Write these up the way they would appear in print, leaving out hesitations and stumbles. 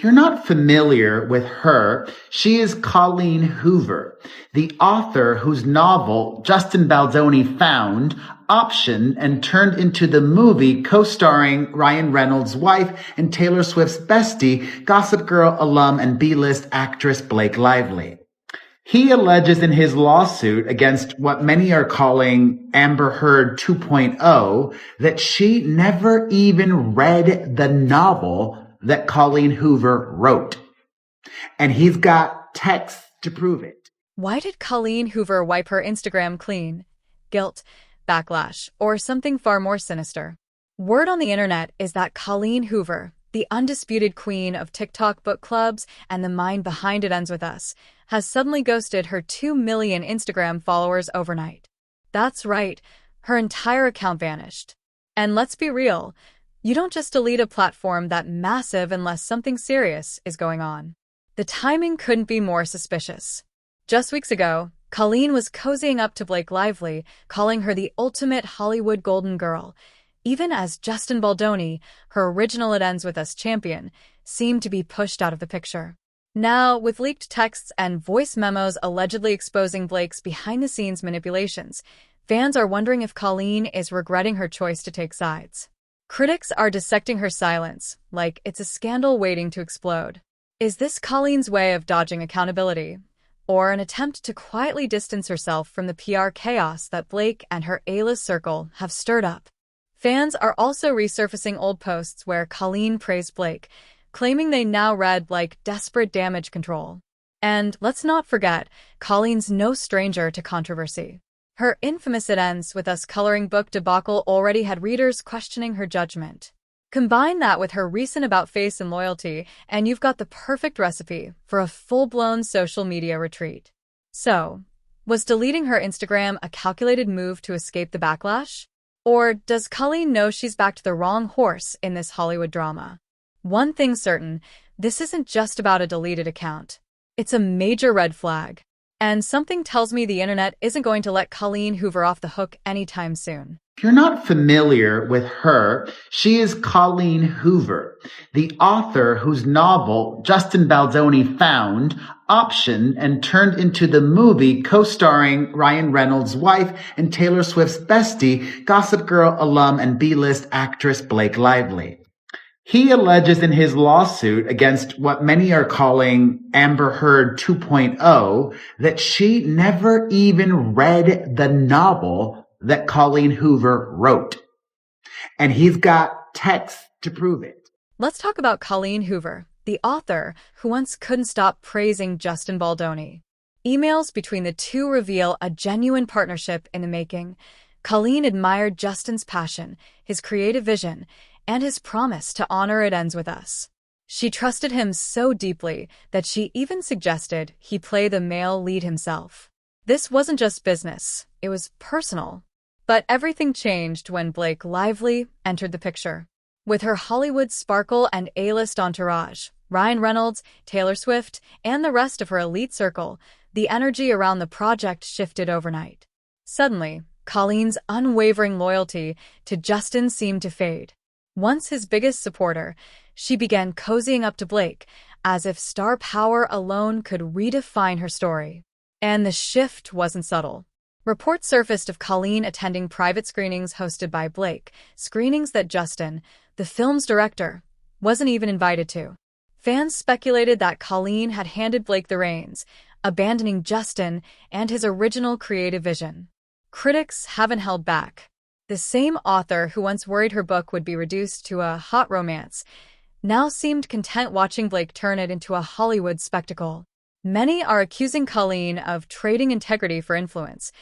you're not familiar with her, she is Colleen Hoover, the author whose novel Justin Baldoni found, optioned, and turned into the movie co-starring Ryan Reynolds' wife and Taylor Swift's bestie, Gossip Girl alum and B-list actress Blake Lively. He alleges in his lawsuit against what many are calling Amber Heard 2.0 that she never even read the novel that Colleen Hoover wrote. And he's got texts to prove it. Why did Colleen Hoover wipe her Instagram clean? Guilt, backlash, or something far more sinister? Word on the internet is that Colleen Hoover, the undisputed queen of TikTok book clubs and the mind behind It Ends With Us, has suddenly ghosted her 2 million Instagram followers overnight. That's right, her entire account vanished. And let's be real, you don't just delete a platform that massive unless something serious is going on. The timing couldn't be more suspicious. Just weeks ago, Colleen was cozying up to Blake Lively, calling her the ultimate Hollywood golden girl, even as Justin Baldoni, her original It Ends With Us champion, seemed to be pushed out of the picture. Now, with leaked texts and voice memos allegedly exposing Blake's behind-the-scenes manipulations, fans are wondering if Colleen is regretting her choice to take sides. Critics are dissecting her silence, like it's a scandal waiting to explode. Is this Colleen's way of dodging accountability, or an attempt to quietly distance herself from the PR chaos that Blake and her A-list circle have stirred up? Fans are also resurfacing old posts where Colleen praised Blake, claiming they now read like desperate damage control. And let's not forget, Colleen's no stranger to controversy. Her infamous It Ends With Us coloring book debacle already had readers questioning her judgment. Combine that with her recent about-face and loyalty, and you've got the perfect recipe for a full-blown social media retreat. So, was deleting her Instagram a calculated move to escape the backlash? Or does Colleen know she's backed the wrong horse in this Hollywood drama? One thing's certain, this isn't just about a deleted account. It's a major red flag. And something tells me the internet isn't going to let Colleen Hoover off the hook anytime soon. If you're not familiar with her, she is Colleen Hoover, the author whose novel Justin Baldoni found, optioned, and turned into the movie co-starring Ryan Reynolds' wife and Taylor Swift's bestie, Gossip Girl alum and B-list actress Blake Lively. He alleges in his lawsuit against what many are calling Amber Heard 2.0 that she never even read the novel that Colleen Hoover wrote. And he's got texts to prove it. Let's talk about Colleen Hoover, the author who once couldn't stop praising Justin Baldoni. Emails between the two reveal a genuine partnership in the making. Colleen admired Justin's passion, his creative vision, and his promise to honor It Ends With Us. She trusted him so deeply that she even suggested he play the male lead himself. This wasn't just business, it was personal. But everything changed when Blake Lively entered the picture. With her Hollywood sparkle and A-list entourage, Ryan Reynolds, Taylor Swift, and the rest of her elite circle, the energy around the project shifted overnight. Suddenly, Colleen's unwavering loyalty to Justin seemed to fade. Once his biggest supporter, she began cozying up to Blake, as if star power alone could redefine her story. And the shift wasn't subtle. Reports surfaced of Colleen attending private screenings hosted by Blake, screenings that Justin, the film's director, wasn't even invited to. Fans speculated that Colleen had handed Blake the reins, abandoning Justin and his original creative vision. Critics haven't held back. The same author who once worried her book would be reduced to a hot romance now seemed content watching Blake turn it into a Hollywood spectacle. Many are accusing Colleen of trading integrity for influence,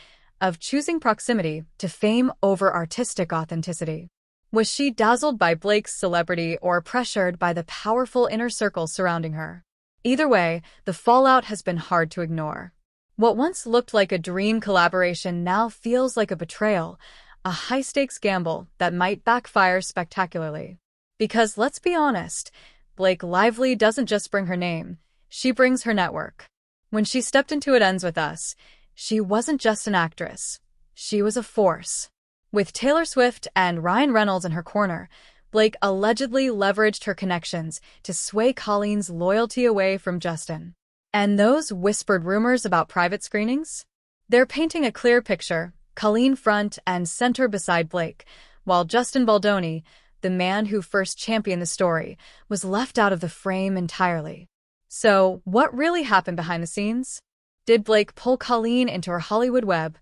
of choosing proximity to fame over artistic authenticity. Was she dazzled by Blake's celebrity or pressured by the powerful inner circle surrounding her? Either way, the fallout has been hard to ignore. What once looked like a dream collaboration now feels like a betrayal, a high-stakes gamble that might backfire spectacularly. Because let's be honest, Blake Lively doesn't just bring her name, she brings her network. When she stepped into It Ends With Us, she wasn't just an actress, she was a force. With Taylor Swift and Ryan Reynolds in her corner, Blake allegedly leveraged her connections to sway Colleen's loyalty away from Justin. And those whispered rumors about private screenings? They're painting a clear picture, Colleen front and center beside Blake, while Justin Baldoni, the man who first championed the story, was left out of the frame entirely. So, what really happened behind the scenes? Did Blake pull Colleen into her Hollywood web,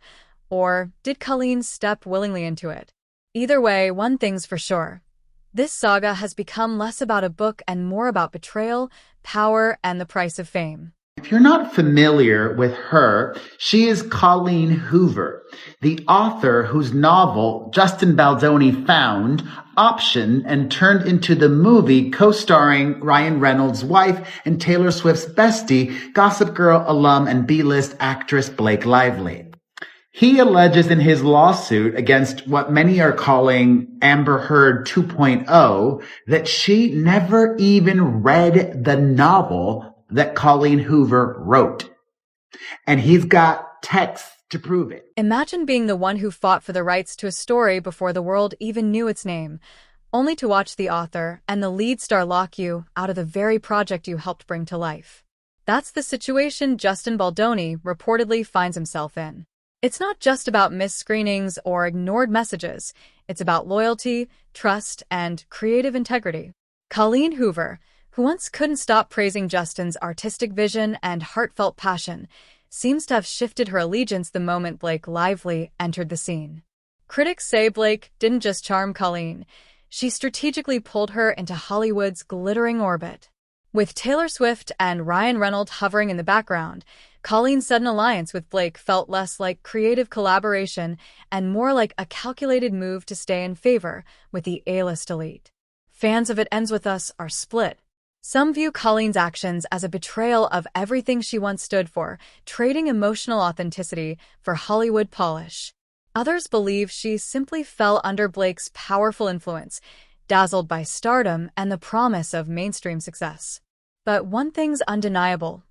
or did Colleen step willingly into it? Either way, one thing's for sure. This saga has become less about a book and more about betrayal, power, and the price of fame. If you're not familiar with her, she is Colleen Hoover, the author whose novel Justin Baldoni found, optioned, and turned into the movie co-starring Ryan Reynolds' wife and Taylor Swift's bestie, Gossip Girl alum and B-list actress Blake Lively. He alleges in his lawsuit against what many are calling Amber Heard 2.0 that she never even read the novel that Colleen Hoover wrote. And he's got texts to prove it. Imagine being the one who fought for the rights to a story before the world even knew its name, only to watch the author and the lead star lock you out of the very project you helped bring to life. That's the situation Justin Baldoni reportedly finds himself in. It's not just about missed screenings or ignored messages. It's about loyalty, trust, and creative integrity. Colleen Hoover, who once couldn't stop praising Justin's artistic vision and heartfelt passion, seems to have shifted her allegiance the moment Blake Lively entered the scene. Critics say Blake didn't just charm Colleen, she strategically pulled her into Hollywood's glittering orbit. With Taylor Swift and Ryan Reynolds hovering in the background, Colleen's sudden alliance with Blake felt less like creative collaboration and more like a calculated move to stay in favor with the A-list elite. Fans of It Ends With Us are split. Some view Colleen's actions as a betrayal of everything she once stood for, trading emotional authenticity for Hollywood polish. Others believe she simply fell under Blake's powerful influence, dazzled by stardom and the promise of mainstream success. But one thing's undeniable.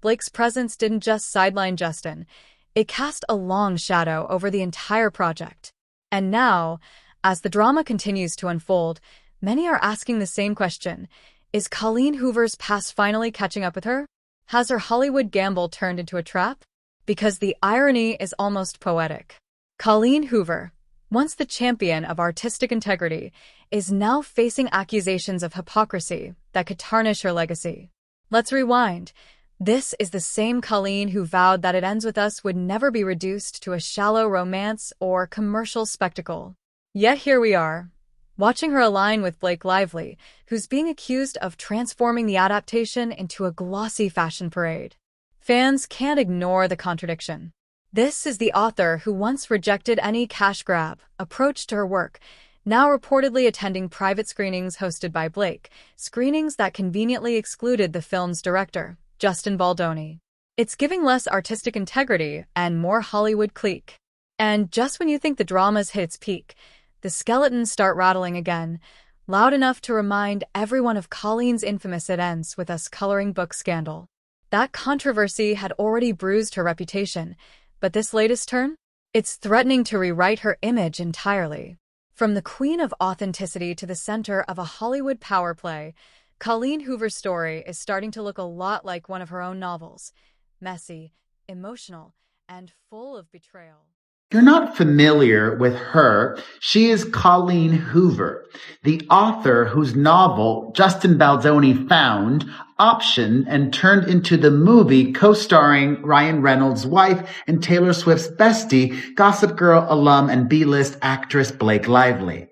Blake's presence didn't just sideline Justin, it cast a long shadow over the entire project. And now, as the drama continues to unfold, many are asking the same question. Is Colleen Hoover's past finally catching up with her? Has her Hollywood gamble turned into a trap? Because the irony is almost poetic. Colleen Hoover, once the champion of artistic integrity, is now facing accusations of hypocrisy that could tarnish her legacy. Let's rewind. This is the same Colleen who vowed that It Ends With Us would never be reduced to a shallow romance or commercial spectacle. Yet here we are, watching her align with Blake Lively, who's being accused of transforming the adaptation into a glossy fashion parade. Fans can't ignore the contradiction. This is the author who once rejected any cash grab approach to her work, now reportedly attending private screenings hosted by Blake, screenings that conveniently excluded the film's director, Justin Baldoni. It's giving less artistic integrity and more Hollywood clique. And just when you think the drama's hit its peak, the skeletons start rattling again, loud enough to remind everyone of Colleen's infamous It Ends With Us coloring book scandal. That controversy had already bruised her reputation, but this latest turn? It's threatening to rewrite her image entirely. From the queen of authenticity to the center of a Hollywood power play, Colleen Hoover's story is starting to look a lot like one of her own novels. Messy, emotional, and full of betrayal. If you're not familiar with her, she is Colleen Hoover, the author whose novel Justin Baldoni found, optioned, and turned into the movie co-starring Ryan Reynolds' wife and Taylor Swift's bestie, Gossip Girl alum and B-list actress Blake Lively.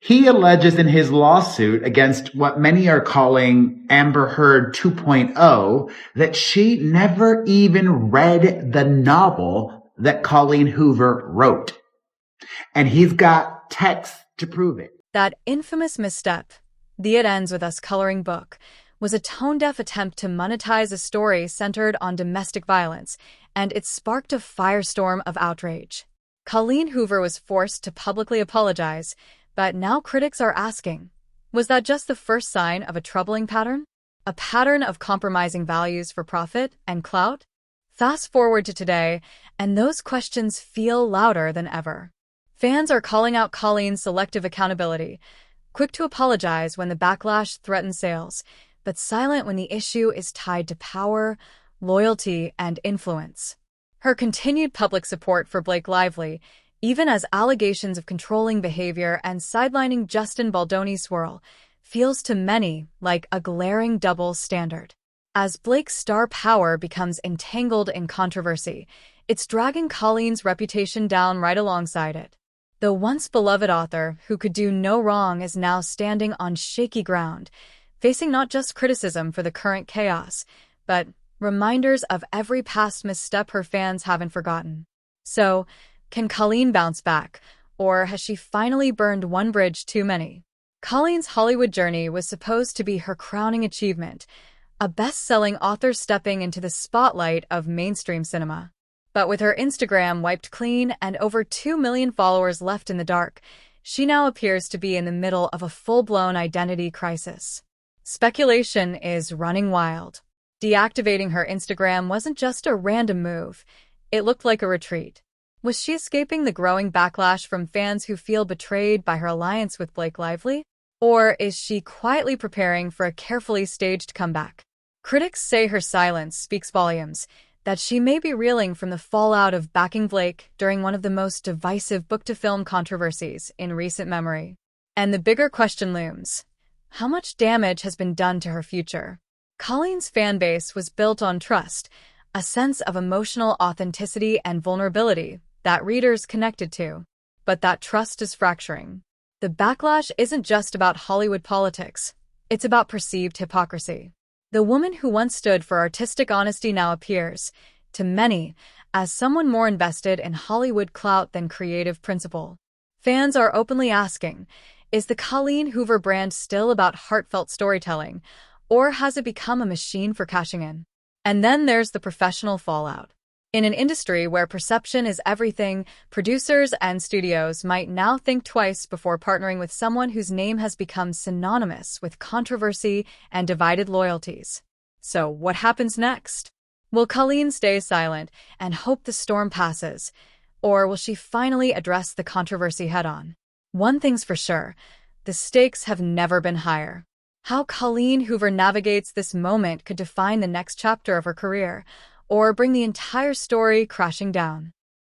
He alleges in his lawsuit against what many are calling Amber Heard 2.0 that she never even read the novel that Colleen Hoover wrote. And he's got texts to prove it. That infamous misstep, the It Ends With Us coloring book, was a tone-deaf attempt to monetize a story centered on domestic violence, and it sparked a firestorm of outrage. Colleen Hoover was forced to publicly apologize, but now critics are asking, was that just the first sign of a troubling pattern? A pattern of compromising values for profit and clout? Fast forward to today, and those questions feel louder than ever. Fans are calling out Colleen's selective accountability, quick to apologize when the backlash threatens sales, but silent when the issue is tied to power, loyalty, and influence. Her continued public support for Blake Lively, even as allegations of controlling behavior and sidelining Justin Baldoni swirl, feels to many like a glaring double standard. As Blake's star power becomes entangled in controversy, it's dragging Colleen's reputation down right alongside it. The once beloved author who could do no wrong is now standing on shaky ground, facing not just criticism for the current chaos, but reminders of every past misstep her fans haven't forgotten. So, can Colleen bounce back, or has she finally burned one bridge too many? Colleen's Hollywood journey was supposed to be her crowning achievement, a best-selling author stepping into the spotlight of mainstream cinema. But with her Instagram wiped clean and over 2 million followers left in the dark, she now appears to be in the middle of a full-blown identity crisis. Speculation is running wild. Deactivating her Instagram wasn't just a random move, it looked like a retreat. Was she escaping the growing backlash from fans who feel betrayed by her alliance with Blake Lively? Or is she quietly preparing for a carefully staged comeback? Critics say her silence speaks volumes, that she may be reeling from the fallout of backing Blake during one of the most divisive book-to-film controversies in recent memory. And the bigger question looms: how much damage has been done to her future? Colleen's fanbase was built on trust, a sense of emotional authenticity and vulnerability that readers connected to. But that trust is fracturing. The backlash isn't just about Hollywood politics, it's about perceived hypocrisy. The woman who once stood for artistic honesty now appears, to many, as someone more invested in Hollywood clout than creative principle. Fans are openly asking, is the Colleen Hoover brand still about heartfelt storytelling, or has it become a machine for cashing in? And then there's the professional fallout. In an industry where perception is everything, producers and studios might now think twice before partnering with someone whose name has become synonymous with controversy and divided loyalties. So what happens next? Will Colleen stay silent and hope the storm passes, or will she finally address the controversy head-on? One thing's for sure, the stakes have never been higher. How Colleen Hoover navigates this moment could define the next chapter of her career, or bring the entire story crashing down.